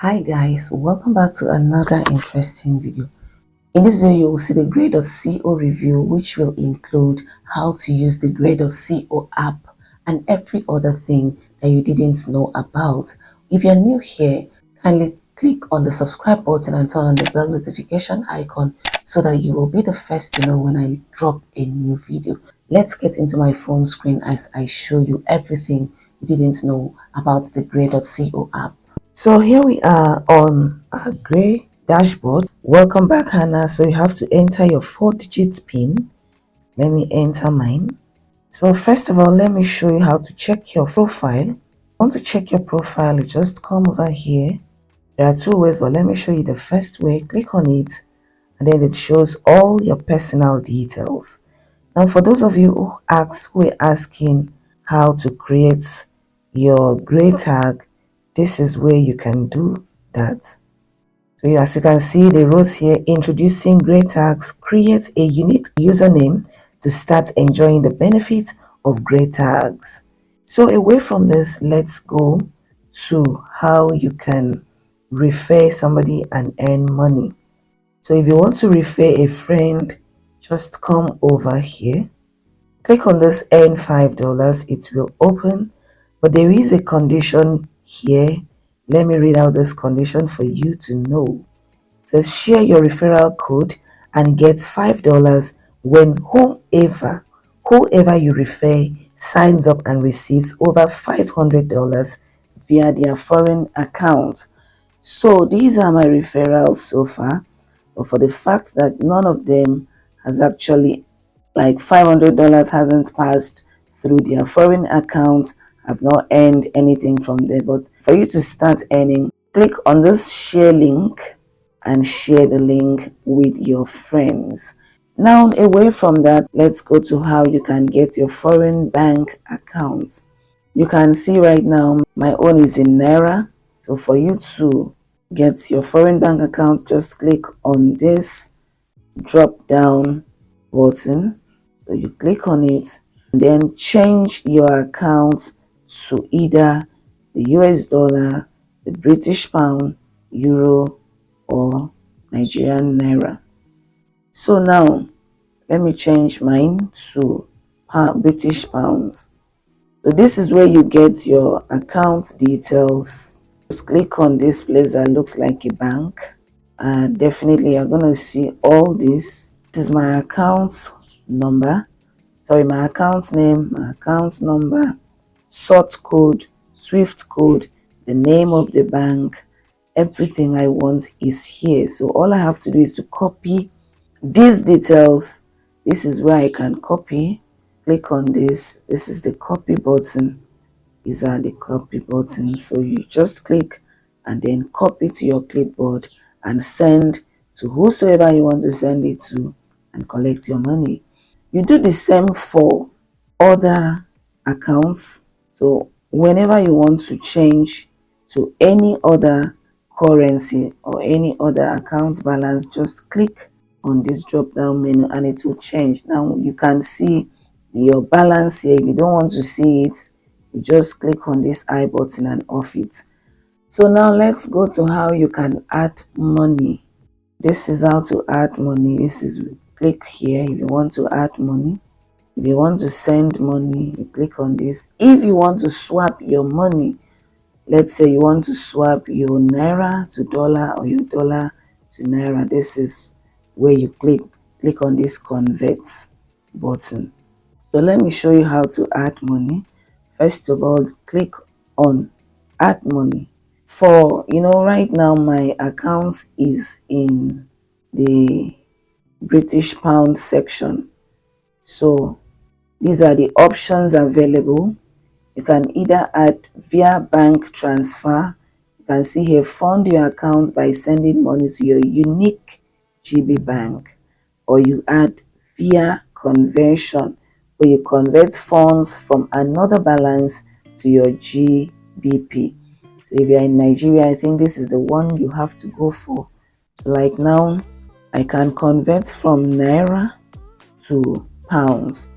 Hi guys, welcome back to another interesting video. In this video, you will see the Grade.co review, which will include how to use the Grade.co app and every other thing that you didn't know about. If you're new here, kindly click on the subscribe button and turn on the bell notification icon so that you will be the first to know when I drop a new video. Let's get into my phone screen as I show you everything you didn't know about the Grade.co app. So here we are on our gray dashboard. Welcome back, Hannah. So you have to enter your 4-digit PIN. Let me enter mine. So first of all, let me show you how to check your profile. Want to check your profile, you just come over here. There are two ways, but let me show you the first way. Click on it and then it shows all your personal details. Now for those of you who are asking how to create your gray tag, this is where you can do that. So as you can see, they wrote here, introducing gray tags, create a unique username to start enjoying the benefits of gray tags. So away from this, let's go to how you can refer somebody and earn money. So if you want to refer a friend, just come over here, click on this earn $5. It will open, but there is a condition here. Let me read out this condition for you to know. It says share your referral code and get $5 when whoever you refer signs up and receives over $500 via their foreign account. So these are my referrals so far, but for the fact that none of them has actually, like $500 hasn't passed through their foreign account, I've not earned anything from there. But for you to start earning, click on this share link and share the link with your friends. Now away from that, let's go to how you can get your foreign bank account. You can see right now my own is in Naira. So for you to get your foreign bank account, just click on this drop down button. So you click on it and then change your account to either the US dollar, the British pound, euro, or Nigerian naira. So now let me change mine to British pounds. So this is where you get your account details. Just click on this place that looks like a bank, and definitely you're gonna see all this. This is my account number, my account name, my account number, sort code, swift code, the name of the bank. Everything I want is here. So all I have to do is to copy these details. This is where I can copy. Click on this. This is the copy button. These are the copy buttons. So you just click and then copy to your clipboard and send to whosoever you want to send it to and collect your money. You do the same for other accounts. So whenever you want to change to any other currency or any other account balance, just click on this drop down menu and it will change. Now you can see your balance here. If you don't want to see it, you just click on this I button and off it. So now let's go to how you can add money. This is how to add money. This is, click here if you want to add money. If you want to send money, you click on this. If you want to swap your money, let's say you want to swap your Naira to dollar or your dollar to Naira, this is where you click on this convert button. So let me show you how to add money. First of all, click on add money. For right now my account is in the British pound section. So these are the options available. You can either add via bank transfer. You can see here, fund your account by sending money to your unique GB bank, or you add via conversion, where you convert funds from another balance to your GBP. So if you're in Nigeria, I think this is the one you have to go for. Like now, I can convert from Naira to pounds.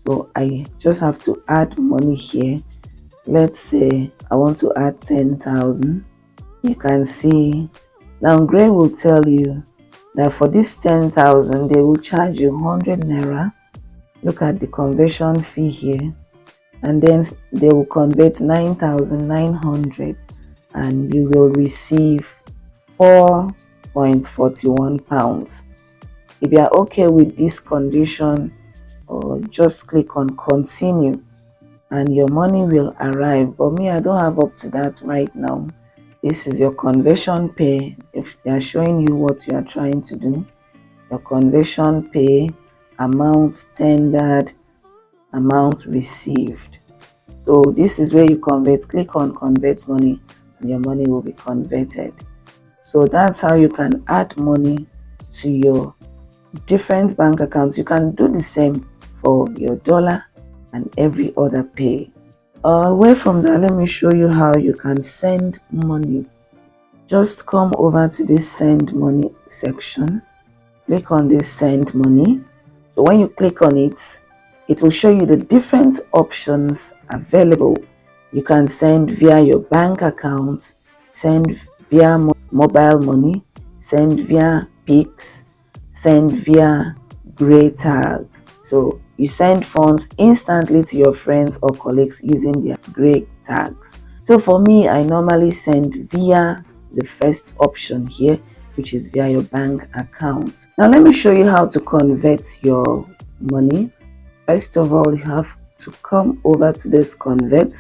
So I just have to add money here. Let's say I want to add 10,000. You can see now Gray will tell you that for this 10,000 they will charge you 100 naira. Look at the conversion fee here, and then they will convert 9,900 and you will receive 4.41 pounds. If you are okay with this condition, or just click on continue and your money will arrive. But me, I don't have up to that right now. This is your conversion pay. If they are showing you what you are trying to do, your conversion pay, amount tendered, amount received. So this is where you convert. Click on convert money and your money will be converted. So that's how you can add money to your different bank accounts. You can do the same for your dollar and every other pay. Away from that, let me show you how you can send money. Just come over to this send money section. Click on this send money. So when you click on it, it will show you the different options available. You can send via your bank account, send via mobile money, send via Pix, send via Gray Tag. So you send funds instantly to your friends or colleagues using their Gray tags. So for me, I normally send via the first option here, which is via your bank account. Now let me show you how to convert your money. First of all, you have to come over to this convert,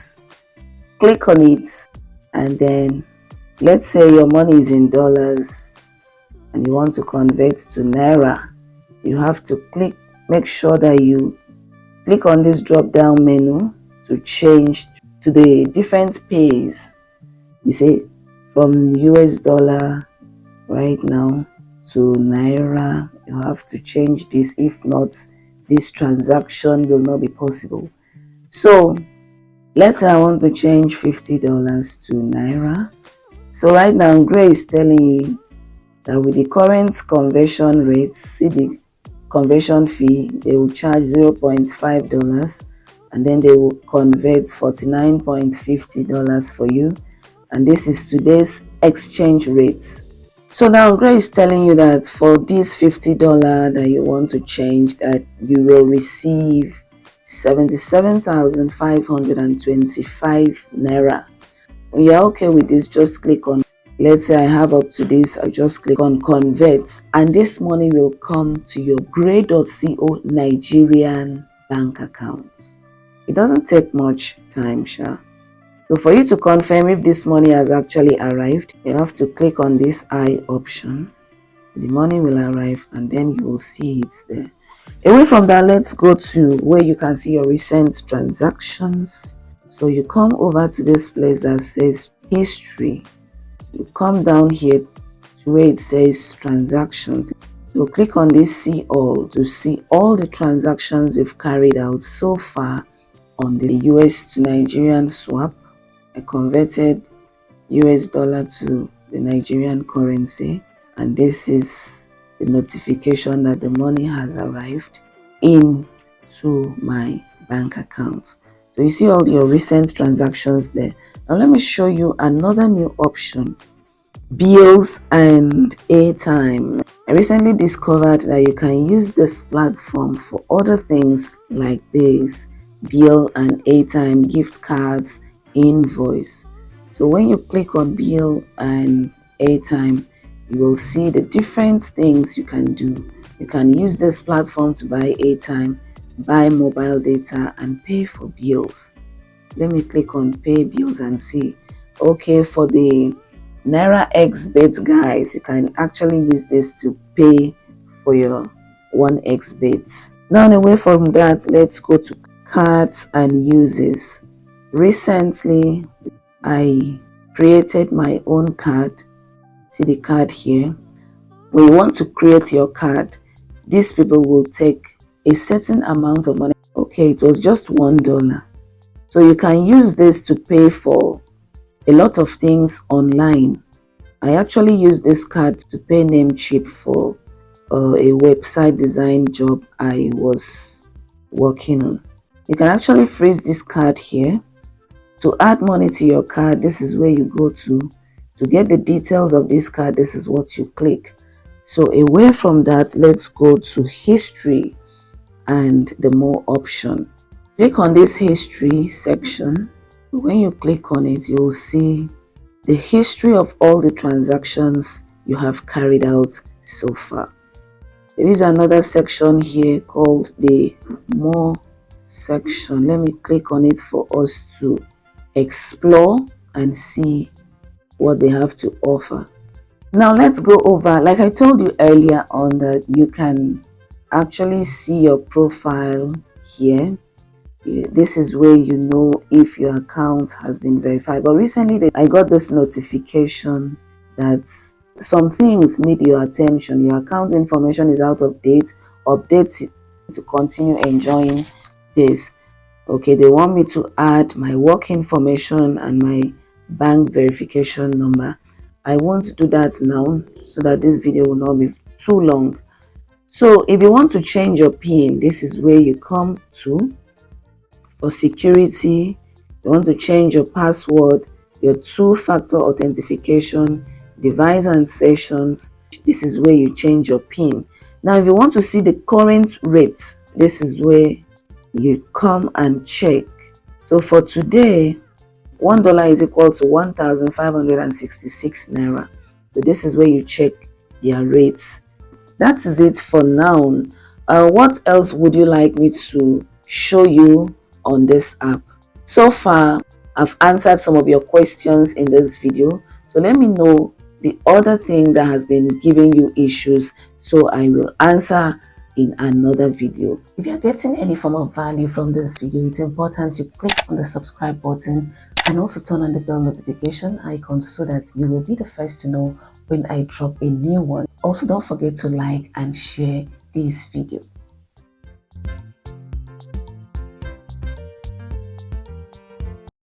click on it, and then let's say your money is in dollars and you want to convert to Naira. You have to make sure that you click on this drop down menu to change to the different pays. You say from US dollar right now to Naira. You have to change this. If not, this transaction will not be possible. So let's say I want to change $50 to Naira. So right now Gray is telling you that with the current conversion rate, see the conversion fee, they will charge $0.5 and then they will convert $49.50 for you, and this is today's exchange rate. So now Gray is telling you that for this $50 that you want to change, that you will receive 77,525 Naira. When you're okay with this, just click on, let's say I have up to this, I just click on convert and this money will come to your Gray.co Nigerian bank account. It doesn't take much time, sha. So for you to confirm if this money has actually arrived, you have to click on this I option. The money will arrive and then you will see it there. Away from that, let's go to where you can see your recent transactions. So you come over to this place that says history. You come down here to where it says transactions. So click on this see all to see all the transactions you've carried out so far on the US to Nigerian swap. I converted US dollar to the Nigerian currency, and this is the notification that the money has arrived into my bank account. So you see all your recent transactions there. Now let me show you another new option, bills and airtime. I recently discovered that you can use this platform for other things like this: bill and airtime, gift cards, invoice. So when you click on bill and airtime, you will see the different things you can do. You can use this platform to buy airtime, buy mobile data, and pay for bills. Let me click on pay bills and see. Okay, for the Naira XBet guys, you can actually use this to pay for your 1xbet. Now away from that, let's go to cards and uses. Recently I created my own card. See the card here. When you want to create your card, these people will take a certain amount of money. Okay, it was just $1. So you can use this to pay for a lot of things online. I actually used this card to pay Namecheap for a website design job I was working on. You can actually freeze this card here. To add money to your card, this is where you go to To get the details of this card, this is what you click. So away from that, let's go to history and the more option. Click on this history section. When you click on it, you'll see the history of all the transactions you have carried out so far. There is another section here called the more section. Let me click on it for us to explore and see what they have to offer. Now let's go over, like I told you earlier on, that you can actually see your profile here. This is where you know if your account has been verified. But recently I got this notification that some things need your attention. Your account information is out of date. Update it to continue enjoying this. Okay, they want me to add my work information and my bank verification number. I won't do that now so that this video will not be too long. So if you want to change your PIN, this is where you come to. For security, you want to change your password, your two-factor authentication, device and sessions. This is where you change your PIN. Now if you want to see the current rate, this is where you come and check. So for today, $1 is equal to 1,566 Naira. So this is where you check their rates. That is it for now. What else would you like me to show you on this app? So far, I've answered some of your questions in this video. So let me know the other thing that has been giving you issues, so I will answer in another video. If you're getting any form of value from this video, it's important you click on the subscribe button and also turn on the bell notification icon so that you will be the first to know when I drop a new one. Also, don't forget to like and share this video.